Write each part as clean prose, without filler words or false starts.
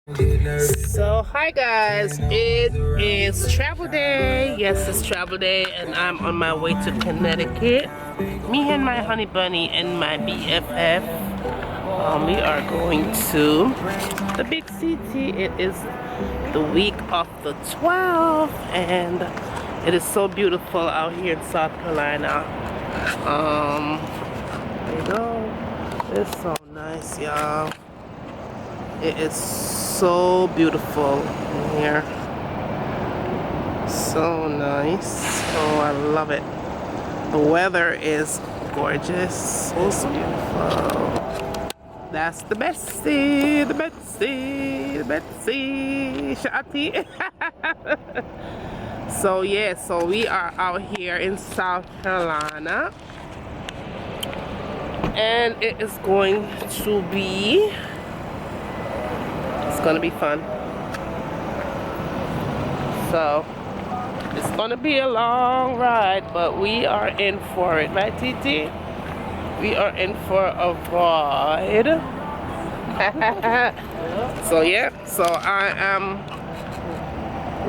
So hi guys, it is travel day. Yes, it's travel day and I'm on my way to Connecticut. Me and my honey bunny and my BFF. We are going to the big city. It is the week of the 12th and it is so beautiful out here in South Carolina. There you go. It's so nice, y'all. It is so beautiful in here. So nice. Oh, I love it. The weather is gorgeous. So beautiful. That's the bestie, the bestie, the bestie. Shati. So yeah, so we are out here in South Carolina. And it is going to be gonna be fun. So it's gonna be a long ride, but we are in for it, right, TT? We are in for a ride. So yeah, so I am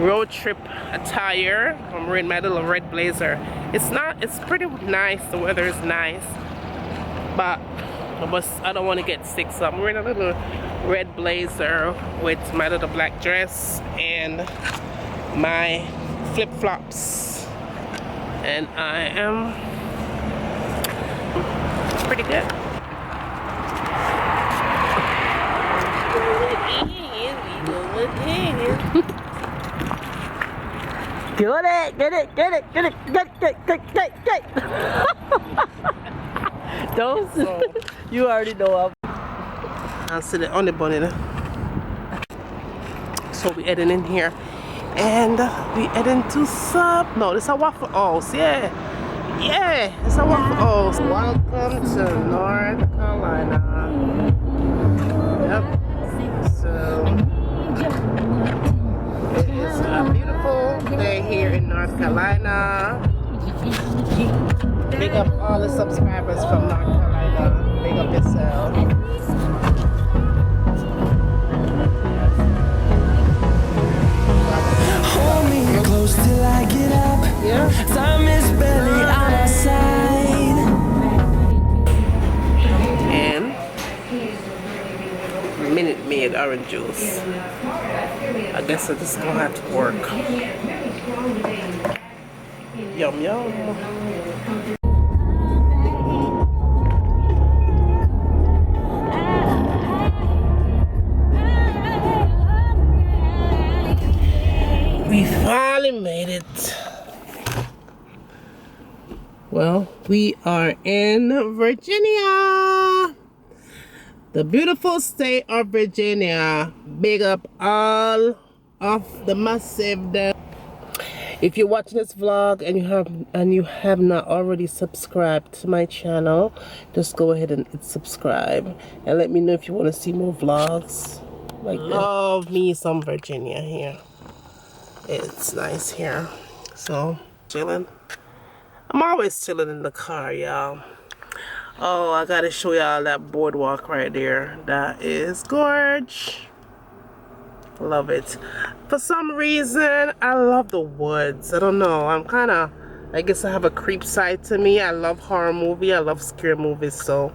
road trip attire. I'm wearing my little red blazer. It's pretty nice. The weather is nice, but I don't want to get sick, so I'm wearing a little red blazer with my little black dress and my flip-flops, and I am pretty good. Get it. Don't. So, you already know I'll sit on the bonnet. So we heading in here, and we heading to sub. No, this is a Waffle House. Yeah, it's a Waffle House. Welcome to North Carolina. Yep. So it is a beautiful day here in North Carolina. Big up all the subscribers from North Carolina. Big up yourself. Hold me close till I get up. Yeah. Time is barely on our side. And Minute Maid orange juice. I guess I just gonna have to work. Yum yum. We finally made it. Well, we are in Virginia. The beautiful state of Virginia. Big up all of the massive. If you're watching this vlog and you have not already subscribed to my channel, just go ahead and hit subscribe and let me know if you want to see more vlogs like that. Love me some Virginia here. It's nice here. So chilling. I'm always chilling in the car, y'all. Oh, I gotta show y'all that boardwalk right there. That is gorge. Love it. For some reason, I love the woods. I don't know. I guess I have a creep side to me. I love horror movie. I love scary movies. So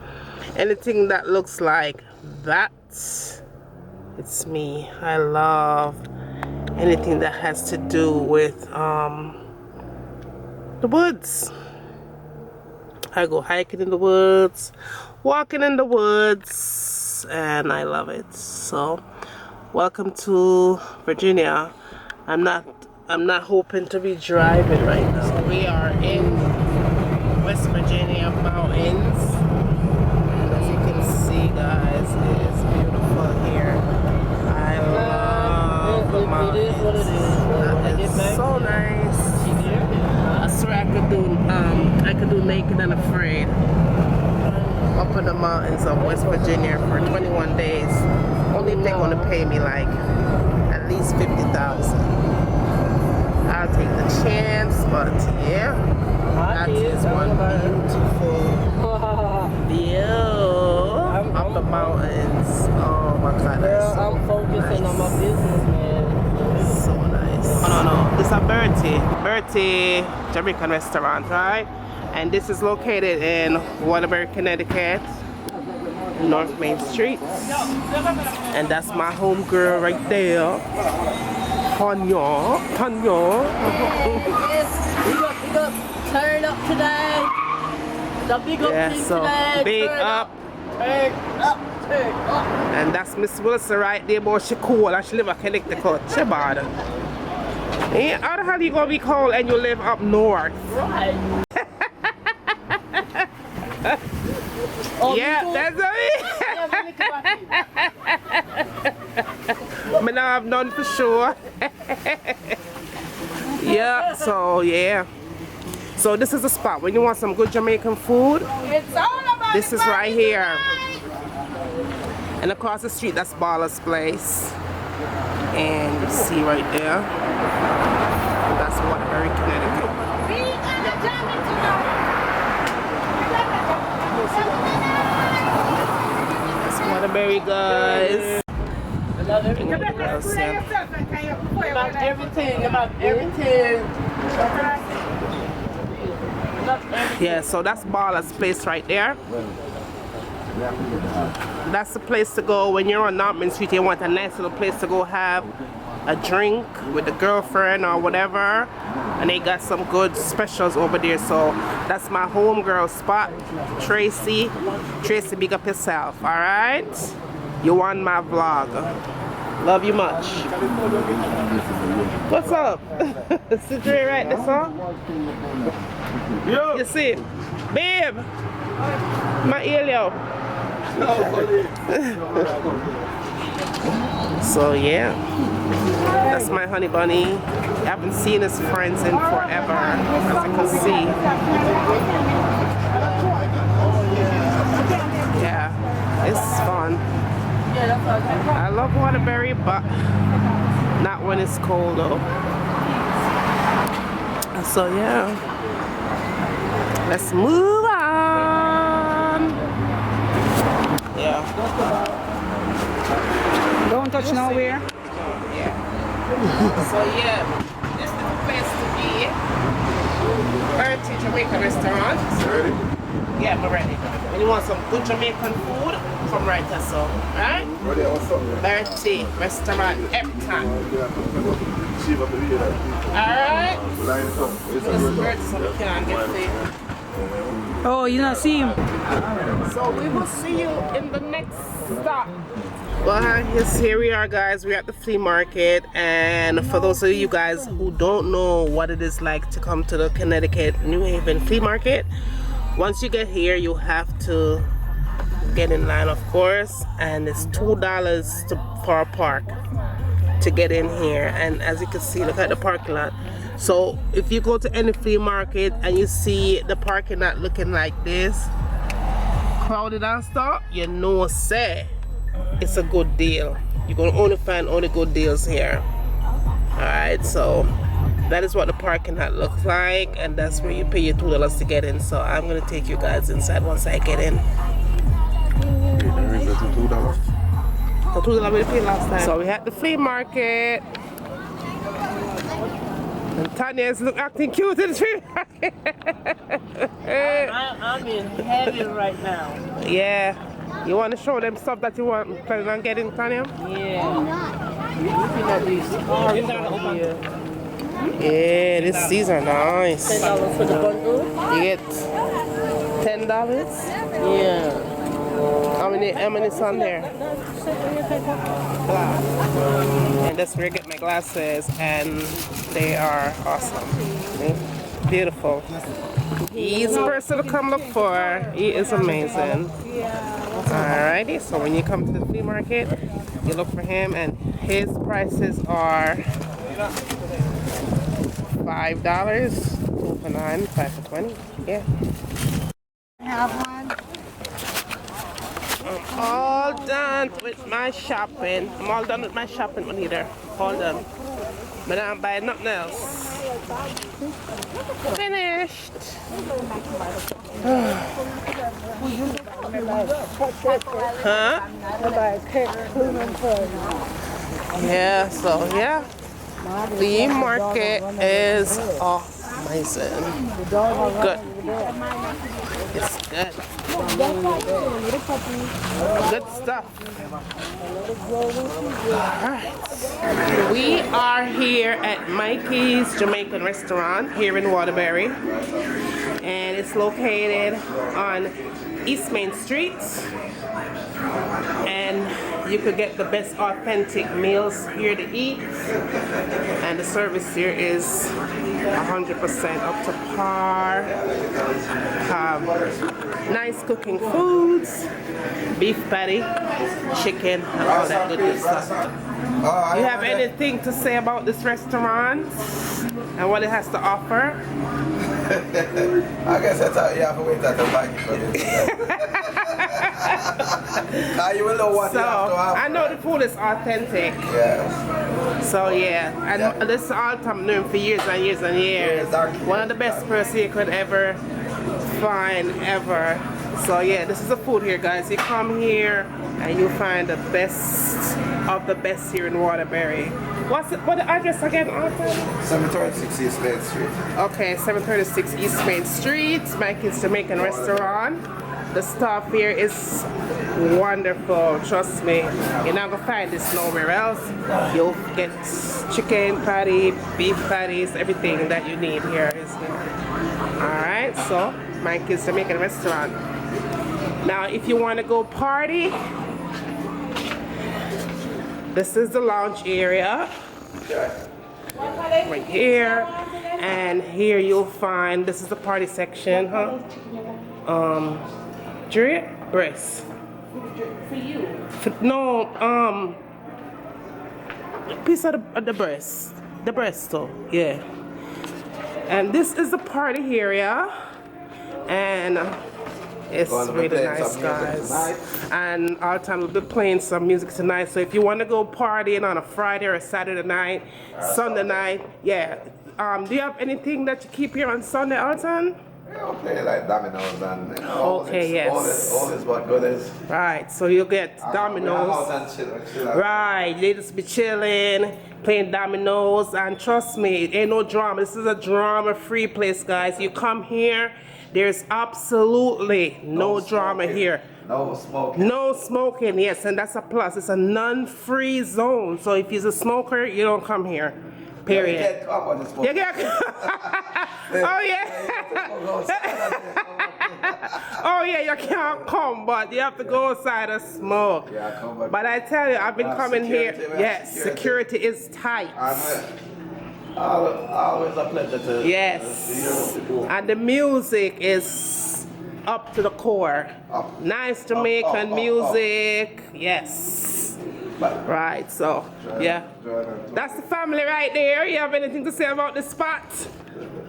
anything that looks like that, it's me. I love anything that has to do with the woods. I go hiking in the woods, walking in the woods, and I love it. So welcome to Virginia. I'm not hoping to be driving right now. So we are in West Virginia mountains, and as you can see, guys, it is beautiful here. I love the mountains. That is so nice. I swear I could do Naked and Afraid up in the mountains of West Virginia for 21 days. Only if they're gonna pay me like at least $50,000. I'll take the chance, but yeah, that is one beautiful view up the mountains. Oh my God, that's so I'm focusing nice. on No, it's a Bertie Jamaican restaurant, right? And this is located in Waterbury, Connecticut, North Main Street. And that's my home girl right there. Tanya. Yes, big up, turn up today. The big up Yeah, thing so today. big turn up. Turn up. And that's Miss Wilson right there, boy. She cool and she live in Connecticut. She bad. Yeah, how the hell you gonna be cold and you live up north? Right. Oh, Yeah, that's it. Me not have none for sure. Yeah, so yeah. So this is a spot when you want some good Jamaican food. It's all about This is right here. And across the street, that's Baller's Place. And you see right there, that's Waterbury, Connecticut. That's Waterbury, guys. about everything. Yeah, so that's Baller's Place right there. That's the place to go when you're on North Main Street. You want a nice little place to go have a drink with a girlfriend or whatever, and they got some good specials over there. So that's my homegirl spot. Tracy, big up yourself. All right, you on my vlog. Love you much. What's up? Sit right there, son. You see, babe, my Elio. So yeah, that's my honey bunny. I haven't seen his friends in forever, as you can see. Yeah, it's fun. I love Waterbury, but not when it's cold though. So yeah, let's move on. Yeah. Don't touch nowhere. Yeah. So yeah, this is the place to be. Bertie Jamaican restaurant. Ready? Yeah, I'm ready. When you want some good Jamaican food, come right here, so. Right? Ready, what's up? Bertie restaurant every time. Alright? This is Bertie, so we can get there. Oh, you not see him? So we will see you in the next stop. Well, yes, here we are, guys. We're at the flea market, and for those of you guys who don't know what it is like to come to the Connecticut New Haven flea market, once you get here, you have to get in line, of course, and it's $2 for a park to get in here. And as you can see, look at the parking lot. So if you go to any flea market and you see the parking lot looking like this, crowded and stuff, you know, say it's a good deal. You're gonna only find only good deals here. Alright, so that is what the parking lot looks like, and that's where you pay your $2 to get in. So I'm gonna take you guys inside once I get in. $2. The $2 we paid last time. So we had the flea market. And Tanya's acting cute in the flea market. I'm in heaven right now. Yeah. You want to show them stuff that you want planning on getting, Tanya? Yeah. Looking at these cars here. Yeah, these are nice. $10 for the bundle? You get $10? Yeah. How many is on there? And that's where I get my glasses, and they are awesome. Beautiful. He's the person to come look for. He is amazing. Alrighty, so when you come to the flea market, you look for him, and his prices are $5, $2 for $9, $5 for $20. Yeah. Have one. I'm all done with my shopping. I'm all done with my shopping, Juanita. All done. But I'm buying nothing else. Finished. Huh? Yeah, so yeah. Flea market is amazing. Good. It's good. Good stuff. Alright. We are here at Mikey's Jamaican restaurant here in Waterbury. And it's located on East Main Street. And you could get the best authentic meals here to eat. And the service here is 100% up to par. Have nice cooking foods, beef patty, chicken, and all that good stuff. You have anything to say about this restaurant and what it has to offer? I guess that's how you have to wait at the back for this. You will know what you have to have. I know the food is authentic. Yeah. So yeah, and this is all I'm known for years and years and years. One of the best person you could ever find ever. So yeah, this is the food here, guys. You come here and you find the best of the best here in Waterbury. What the address again, Arthur? 736 East Main Street. Okay, 736 East Main Street, Mikey's Jamaican restaurant. The stuff here is wonderful, trust me. You're not gonna find this nowhere else. You'll get chicken patty, beef patties, everything that you need here is here. Alright, so Mikey's Jamaican restaurant. Now if you wanna go party, this is the lounge area. Right here. And here you'll find, this is the party section, huh? Juliet? Breast. For you. No, piece of the breast. The breast though, yeah. And this is the party area. And it's really nice, guys. And all the time we'll be playing some music tonight. So if you want to go partying on a Friday or a Saturday night, Sunday night, yeah. Do you have anything that you keep here on Sunday, Alton? Yeah, I'll play like dominoes and okay, yes. All this what good is. Right, so you'll get dominoes. Right, they just be chilling, playing dominoes, and trust me, it ain't no drama. This is a drama-free place, guys. You come here, there's absolutely no drama here. No smoking. No smoking, yes, and that's a plus. It's a non-free zone, so if you're a smoker, you don't come here. Period. Yeah, you can't come on this one. Oh yeah. Oh yeah, you can't come, but you have to go outside and smoke. Yeah, come back. But I tell you, I've been coming here. Yes, security is tight. Always a pleasure to. Yes, and the music is up to the core. Nice Jamaican music. Yes. Right, so yeah, that's the family right there. You have anything to say about the spot?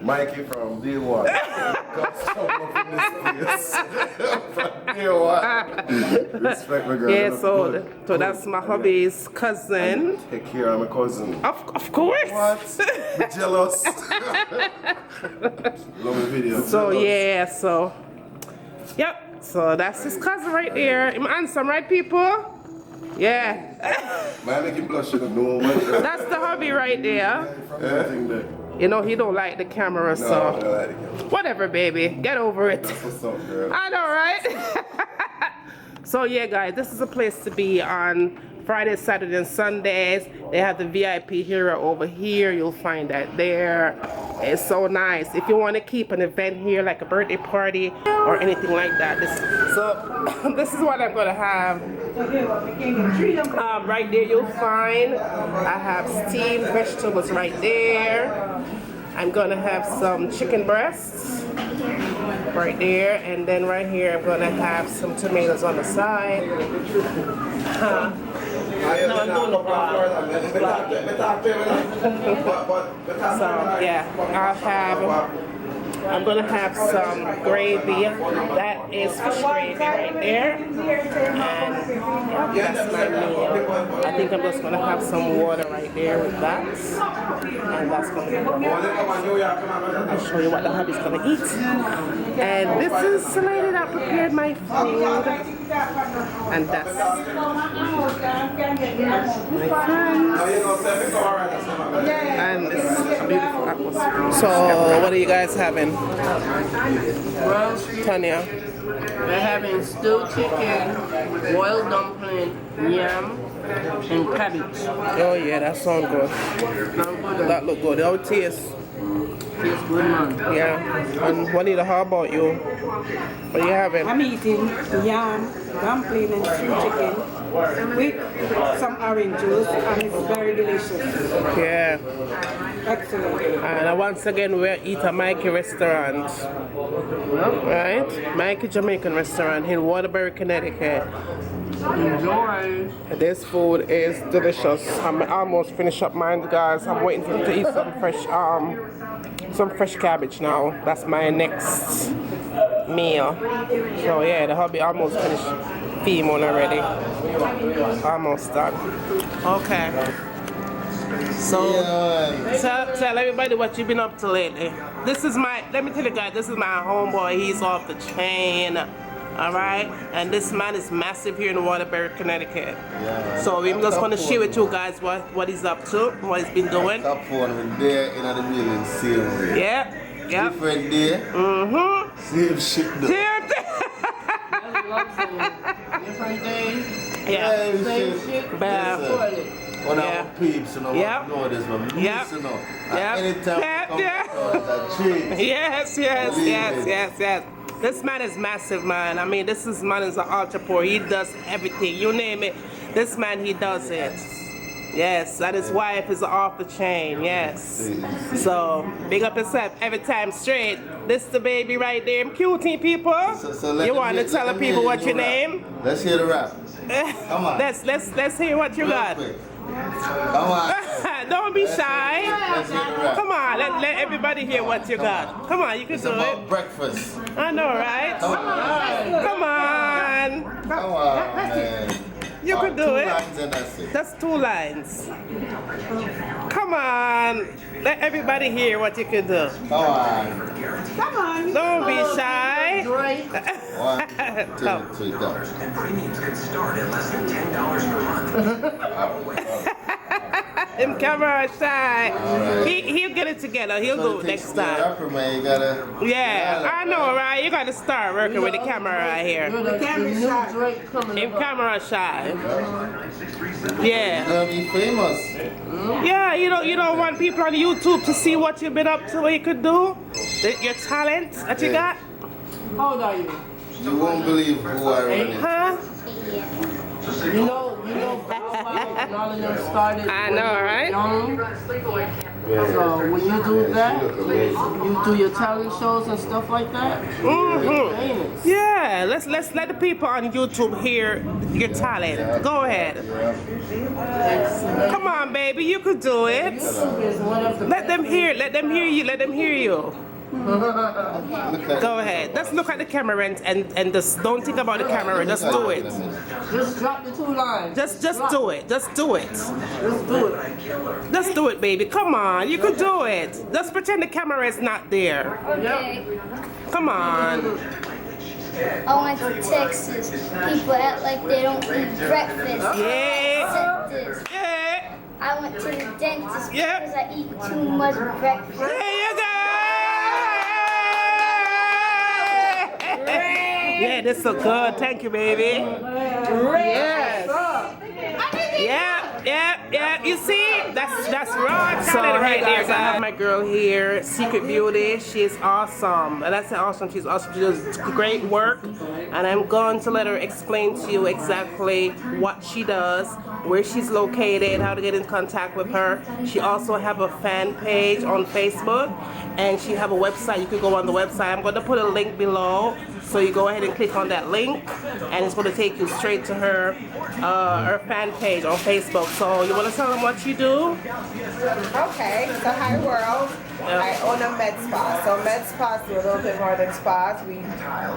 Mikey from day one. From day one. Respect my girl. Yeah, so that's my hubby's cousin. Take care of my cousin. Of course. What? Be jealous. Love the video. So yeah, so yep. So that's his cousin right there. I'm handsome, right, people? Yeah. Man, make him blush. No, that's the hubby right there. You know he don't like the camera, so I don't like the camera. Whatever, baby. Get over it. That's what's up, girl. I know, right? So yeah, guys, this is a place to be on Fridays, Saturdays, and Sundays. They have the VIP hero over here. You'll find that there. It's so nice. If you want to keep an event here, like a birthday party or anything like that. This is what I'm gonna have. Right there, you'll find I have steamed vegetables right there. I'm gonna have some chicken breasts right there, and then right here I'm gonna have some tomatoes on the side. No, I'm doing the vlog. So yeah, I'm gonna have some gravy. That is fish gravy right there. And that's my meal. I think I'm just gonna have some water right there with that. And that's gonna be I'll show you what the hubby's gonna eat. And this is the lady that prepared my food. And that's my friends. And it's a beautiful atmosphere. So, what are you guys having? Roast. Tanya? We're having stewed chicken, boiled dumpling, yam, and cabbage. Oh yeah, that sounds good. That look good. How it tastes? Tastes good, man. Yeah. And Juanita, how about you? What are you having? I'm eating yam, dumpling, and stewed chicken with some orange juice, and it's very delicious. Yeah. Excellent. And once again, we're at a Mikey restaurant. Right? Mikey Jamaican restaurant in Waterbury, Connecticut. Enjoy. This food is delicious. I'm almost finished up mine, guys. I'm waiting for them to eat some fresh cabbage now. That's my next meal. So yeah, the hubby almost finished feeding one already. Almost done. Okay. So tell everybody what you've been up to lately. Let me tell you guys, this is my homeboy. He's off the chain. Alright, and this man is massive here in Waterbury, Connecticut. Yeah, so we're just going to share with you guys what he's up to, what he's been doing. Top one when there in the million same way. Yeah, yeah. Different day. Mm-hmm. Same shit though. Different days. Yeah. Same shit. When I'm peeps, you know, know this, but listen up. Anytime Yes. This man is massive, man. I mean, man is an entrepreneur. He does everything. You name it. This man, he does it. Yes, and his wife is off the chain. Yes. So, big up yourself every time straight. This the baby right there. Cutie people. So you want to tell the people what your name? Let's hear the rap. Come on. Let's hear what you got. Come on. Don't be shy. Come on, let everybody hear what you got. Come on, you can do it. Breakfast. I know, right? Come on. Come on, man. You can do it. 2 lines and that's it. That's 2 lines. Come on. Let everybody hear what you can do. Come on. Come on. Don't be shy. 1, 2, 3, go. Him camera shy. Right. He'll get it together. He'll do it next time. Rapper, man, you gotta, I know, right? You gotta start working with the camera right here. The camera shy. Him camera shy. Yeah. You're gonna be famous. Yeah, you don't want people on YouTube to see what you've been up to, what you could do, your talent that you got. How old are you? You won't believe who I really am. Huh? You know, all of them started. I know, right? Young. So when you do that, you do your talent shows and stuff like that. Mm-hmm. Yeah, let's let the people on YouTube hear your talent. Go ahead. Come on, baby, you could do it. Let them hear you. Let them hear you. Go ahead. Just look at the camera and just don't think about the camera. Just do it. Just drop the 2 lines. Just do it. Just do it. Just do it. Just do it, baby. Come on, you could do it. Just pretend the camera is not there. Okay. Come on. I went to Texas. People act like they don't eat breakfast. Yeah. Yeah. I went to the dentist Yeah. because I eat too much breakfast. There you go. Yeah, this so good. Thank you, baby. Yes. Yeah. You see, that's raw talent right there. So I have my girl here, Secret Beauty. She is awesome. And I say awesome. She's awesome. She does great work. And I'm going to let her explain to you exactly what she does, where she's located, how to get in contact with her. She also have a fan page on Facebook, and she have a website. You can go on the website. I'm going to put a link below, so you go ahead and click on that link, and it's going to take you straight to her fan page on Facebook. So you want to tell them what you do? Okay, so hi world. I own a med spa. So med spas do a little bit more than spas. We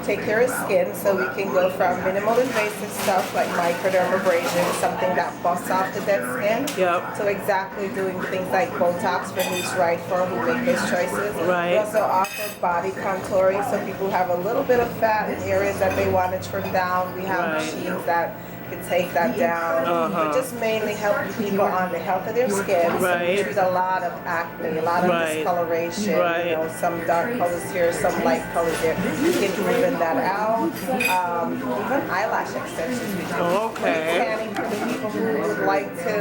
take care of skin, so we can go from minimal invasive stuff like microdermabrasion, something that busts off the dead skin, to exactly doing things like Botox for who's right for who make those choices. Right. We also offer body contouring, so people have a little bit of fat in areas that they want to trim down. We have machines that can take that down. But just mainly helping people on the health of their skin. So we treat a lot of acne, a lot of discoloration. You know, some dark colors here, some light colors there. You can even that out. Even eyelash extensions. Tanning for the people who would like to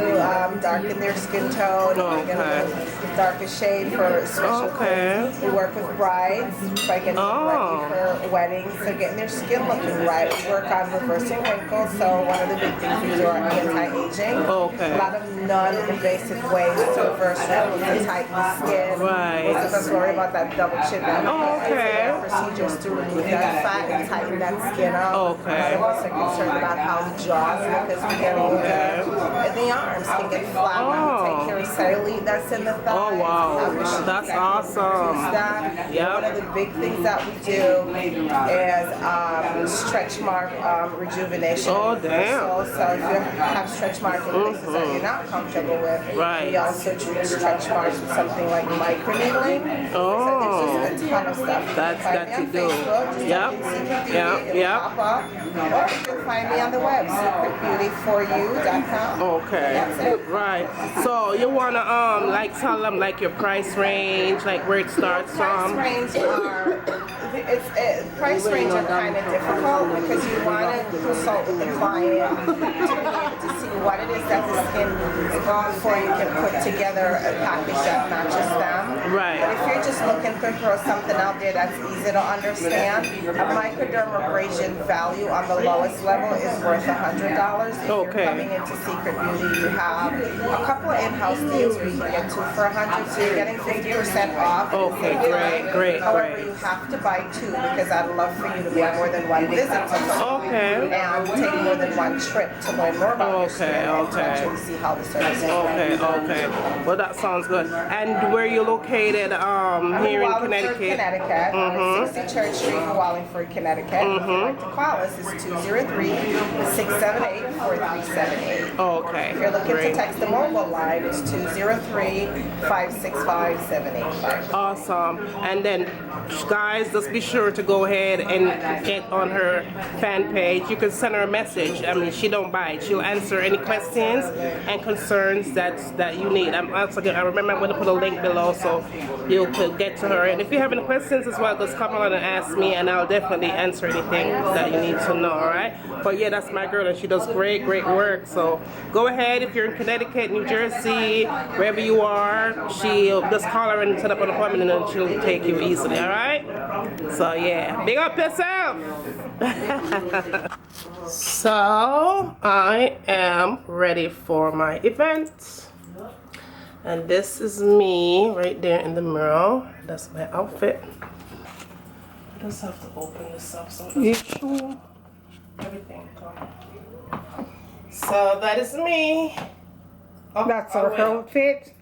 darken their skin tone. Get a little darker shade for special clothes. We work with brides by getting them ready for weddings, so getting their skin looking right. We work on reversing wrinkles, so one of the big things we do are anti-aging. A lot of non-invasive ways to reverse wrinkles and tighten the skin. Most of us worry about that double chin. Procedures to remove that fat and tighten that skin up. A lot of us are concerned about how the jaws look as we get older. And the arms can get flat. We take care of cellulite that's in the thighs. That's awesome. One of the big things that we do is stretch mark rejuvenation. So if you have stretch marks in places that you're not comfortable with, we also treat stretch marks with something like microneedling. So there's just a ton of stuff. That's that you do. Pop up. Or you can find me on the web, secretbeautyforyou.com. That's it. So you wanna like tell them like your price range, like where it starts from? Price range are kind of difficult because you want to consult with the client to see what it is that the skin needs before you can put together a package that matches them. But if you're just looking to throw something out there that's easy to understand, a microdermabrasion value on the lowest level is worth $100. If you're coming into Secret Beauty, you have a couple of in-house deals where you can get 2 for $100, so you're getting 50% off. Great. However, you have to buy 2 because I'd love for you to make more than one visit to and take more than one trip to learn more about your skin and to actually see how the service is. Well, that sounds good. And where you located here in Connecticut? Connecticut, on 60 Church Street in Wallingford, Connecticut. If you'd like to call us, it's 203-678-4378. If you're looking to text the mobile line, it's 203-565-7855. Awesome. And then, guys, just be sure to go ahead and get on her fan page. You can send her a message. I mean, she don't bite. She'll answer any questions and concerns that you need. I remember I'm going to put a link below so you could get to her. And if you have any questions as well, just come on and ask me, and I'll definitely answer anything that you need to know. All right? But yeah, that's my girl, and she does great work. So go ahead if you're in Connecticut, New Jersey, wherever you are. She'll just call her and set up an appointment, and then she'll take you easily. All right? So yeah, big up yourself. So I am ready for my event, and this is me right there in the mirror. That's my outfit. I just have to open this up so everything come. So that is me. That's her outfit.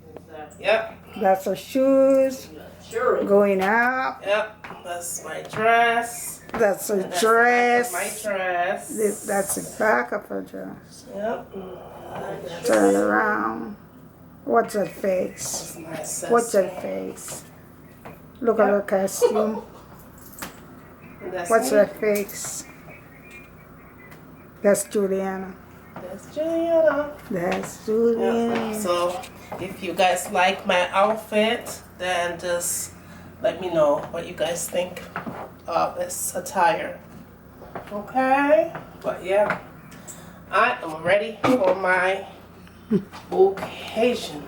Yep. That's her shoes. Going up. Yep. That's my dress. That's her dress. My dress. That's the back of her dress. Yep. Turn around. What's her face? What's her face? Look at her costume. What's her face? That's Juliana. That's Juliana. That's Juliana. Yep. So if you guys like my outfit, then just let me know what you guys think of this attire. Okay? But yeah, I am ready for my occasion.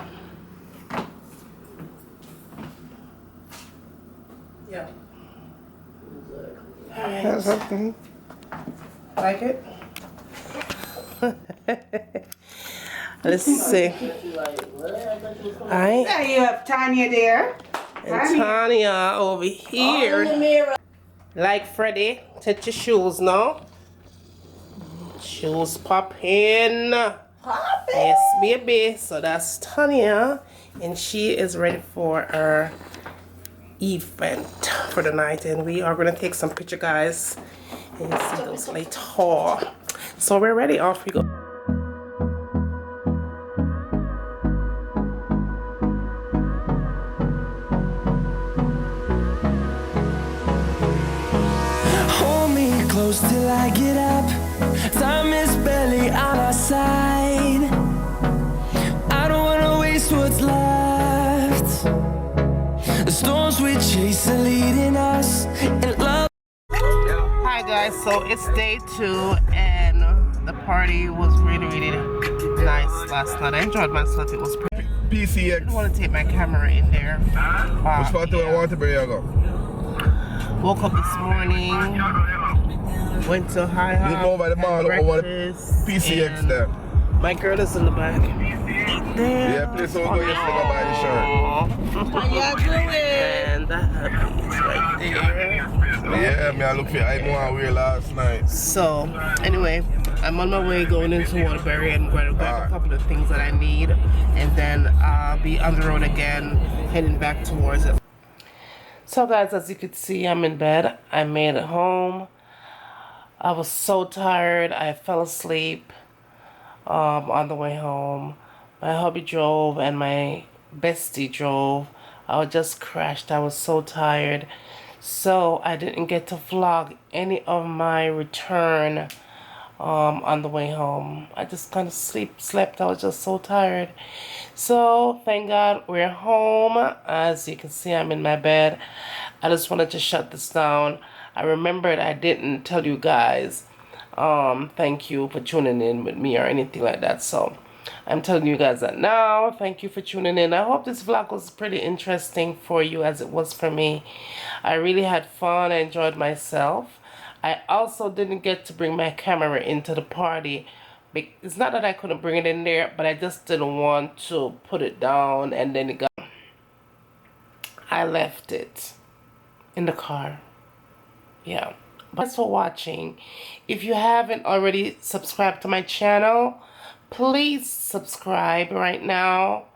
Yeah. Alright. That's okay. Like it? Let's see. Alright. There you have Tanya there. And Tanya over here. Like Freddie, touch your shoes now. Shoes popping. Yes, baby. So that's Tanya, and she is ready for our event for the night, and we are going to take some picture, guys, and see those later. So we're ready. Off we go. Hold me close till I get up. Time is barely on our side. I don't wanna waste what's left. The storms we chase are leading us, and love. Hi guys, so it's day 2 and the party was really nice last night. I enjoyed myself. It was pretty. PCX. I don't want to take my camera in there. Which part do I want to bring you go? Woke up this morning, went to High Hop, You go by the mall over the PCX there. My girl is in the back. There. Yeah, please don't go yesterday go buy the shirt. How y'all doing? And the hubby is right there. Yeah, me I look for I more wear last night. So, anyway, I'm on my way going into Waterbury and going to grab a couple of things that I need. And then I'll be on the road again, heading back towards it. So guys, as you can see, I'm in bed. I made it home. I was so tired. I fell asleep on the way home. My hubby drove and my bestie drove. I just crashed. I was so tired. So I didn't get to vlog any of my return on the way home. I just kind of slept. I was just so tired. So thank God we're home. As you can see, I'm in my bed. I just wanted to shut this down. I remembered I didn't tell you guys thank you for tuning in with me or anything like that. So I'm telling you guys that now. Thank you for tuning in. I hope this vlog was pretty interesting for you as it was for me. I really had fun. I enjoyed myself. I also didn't get to bring my camera into the party. It's not that I couldn't bring it in there, but I just didn't want to put it down and then it got... I left it in the car. Yeah. Thanks for watching. If you haven't already subscribed to my channel, please subscribe right now.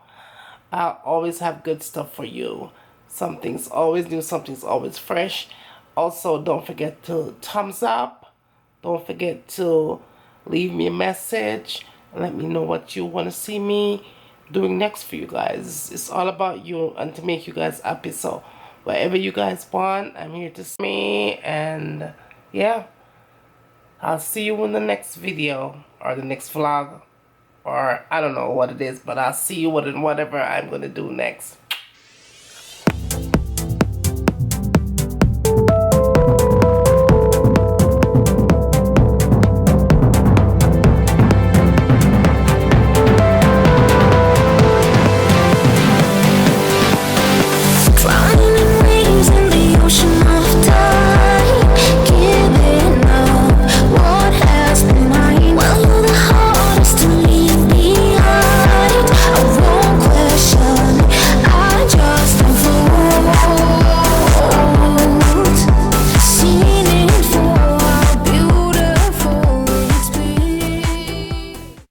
I'll always have good stuff for you. Something's always new, something's always fresh. Also, don't forget to thumbs up. Don't forget to leave me a message and let me know what you want to see me doing next for you guys. It's all about you and to make you guys happy. So whatever you guys want, I'm here to see me. And yeah, I'll see you in the next video or the next vlog, or I don't know what it is, but I'll see you in whatever I'm going to do next.